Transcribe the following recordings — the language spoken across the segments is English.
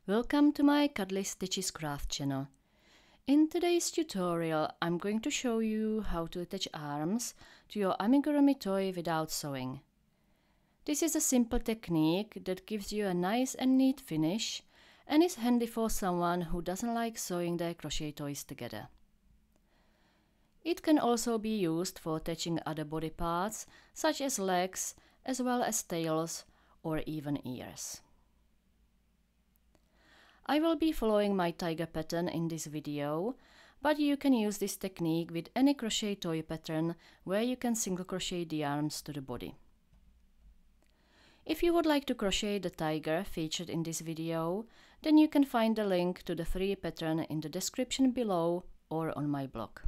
Welcome to my Cuddly Stitches craft channel. In today's tutorial I'm going to show you how to attach arms to your amigurumi toy without sewing. This is a simple technique that gives you a nice and neat finish and is handy for someone who doesn't like sewing their crochet toys together. It can also be used for attaching other body parts such as legs as well as tails or even ears. I will be following my tiger pattern in this video, but you can use this technique with any crochet toy pattern where you can single crochet the arms to the body. If you would like to crochet the tiger featured in this video, then you can find the link to the free pattern in the description below or on my blog.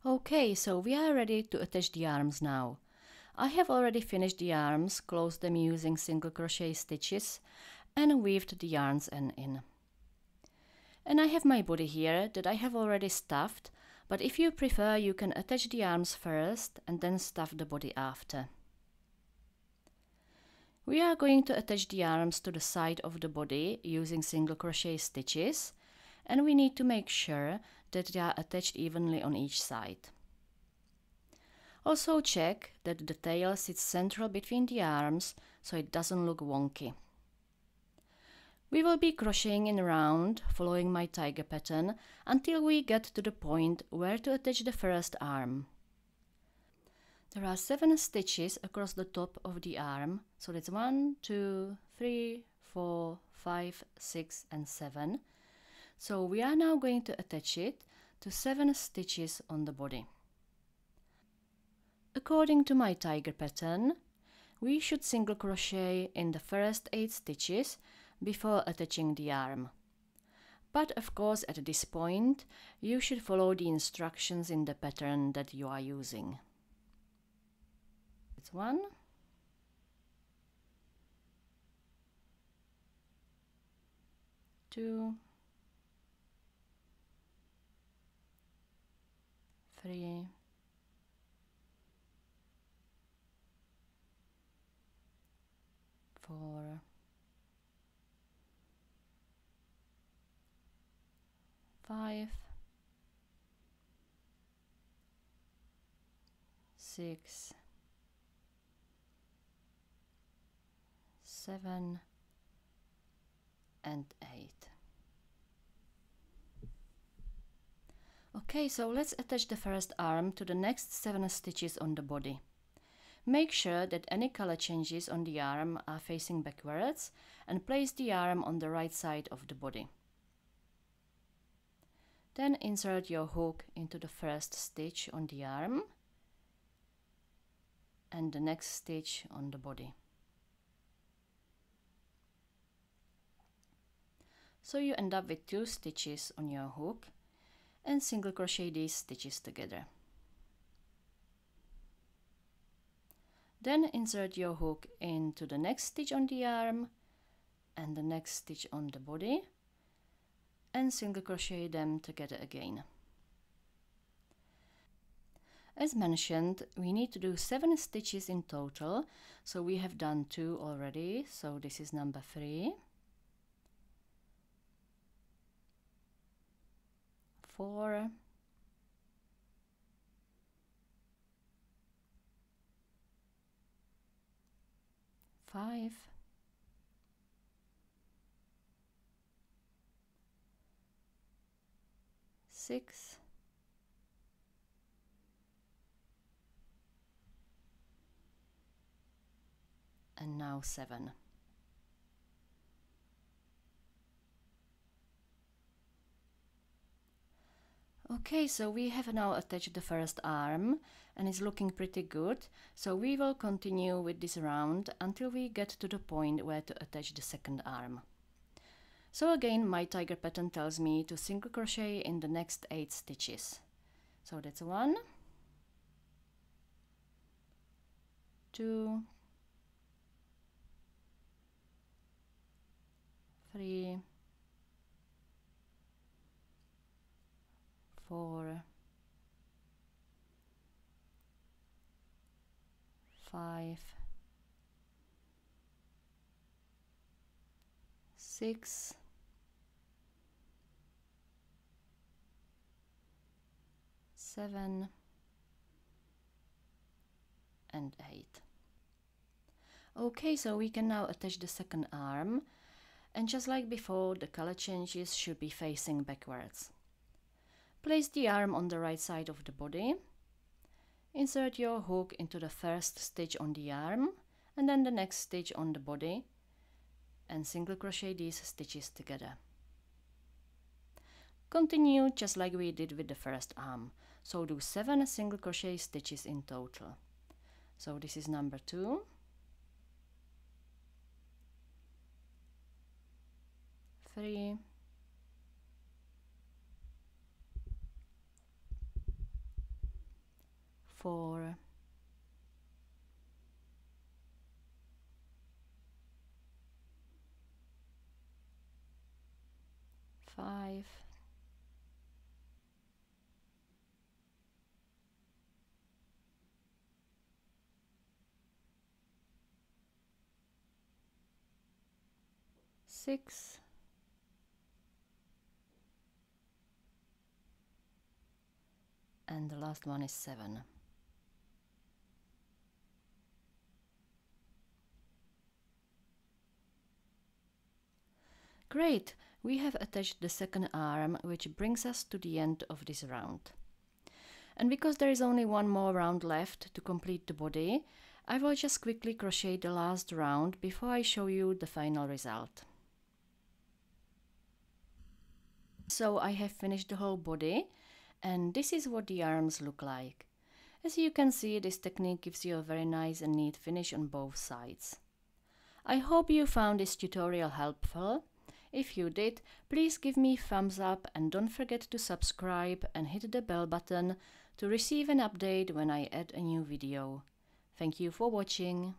Okay, so we are ready to attach the arms now. I have already finished the arms, closed them using single crochet stitches and weaved the yarns in. And I have my body here that I have already stuffed, but if you prefer you can attach the arms first and then stuff the body after. We are going to attach the arms to the side of the body using single crochet stitches, and we need to make sure that they are attached evenly on each side. Also check that the tail sits central between the arms so it doesn't look wonky. We will be crocheting in a round, following my tiger pattern, until we get to the point where to attach the first arm. There are 7 stitches across the top of the arm, so that's 1, 2, 3, 4, 5, 6 and 7. So we are now going to attach it to 7 stitches on the body. According to my tiger pattern, we should single crochet in the first 8 stitches before attaching the arm. But of course at this point you should follow the instructions in the pattern that you are using. It's 1, 2, 3, 4, 5, 6, 7 and 8. Okay, so let's attach the first arm to the next 7 stitches on the body. Make sure that any color changes on the arm are facing backwards and place the arm on the right side of the body. Then insert your hook into the first stitch on the arm and the next stitch on the body. So you end up with 2 stitches on your hook and single crochet these stitches together. Then insert your hook into the next stitch on the arm and the next stitch on the body and single crochet them together again. As mentioned, we need to do 7 stitches in total, so we have done 2 already, so this is number 3, 4, 5, 6, and now 7. Okay, so we have now attached the first arm and it's looking pretty good, so we will continue with this round until we get to the point where to attach the second arm. So again, my tiger pattern tells me to single crochet in the next 8 stitches. So that's 1, 2, 3, 4, 5, 6, 7 and 8. Okay, so we can now attach the second arm, and just like before, the color changes should be facing backwards. Place the arm on the right side of the body, insert your hook into the first stitch on the arm and then the next stitch on the body, and single crochet these stitches together. Continue just like we did with the first arm, so do 7 single crochet stitches in total. So this is number 2, 3, 4, 5, 6, and the last one is 7. Great! We have attached the second arm, which brings us to the end of this round. And because there is only one more round left to complete the body, I will just quickly crochet the last round before I show you the final result. So I have finished the whole body, and this is what the arms look like. As you can see, this technique gives you a very nice and neat finish on both sides. I hope you found this tutorial helpful. If you did, please give me a thumbs up and don't forget to subscribe and hit the bell button to receive an update when I add a new video. Thank you for watching.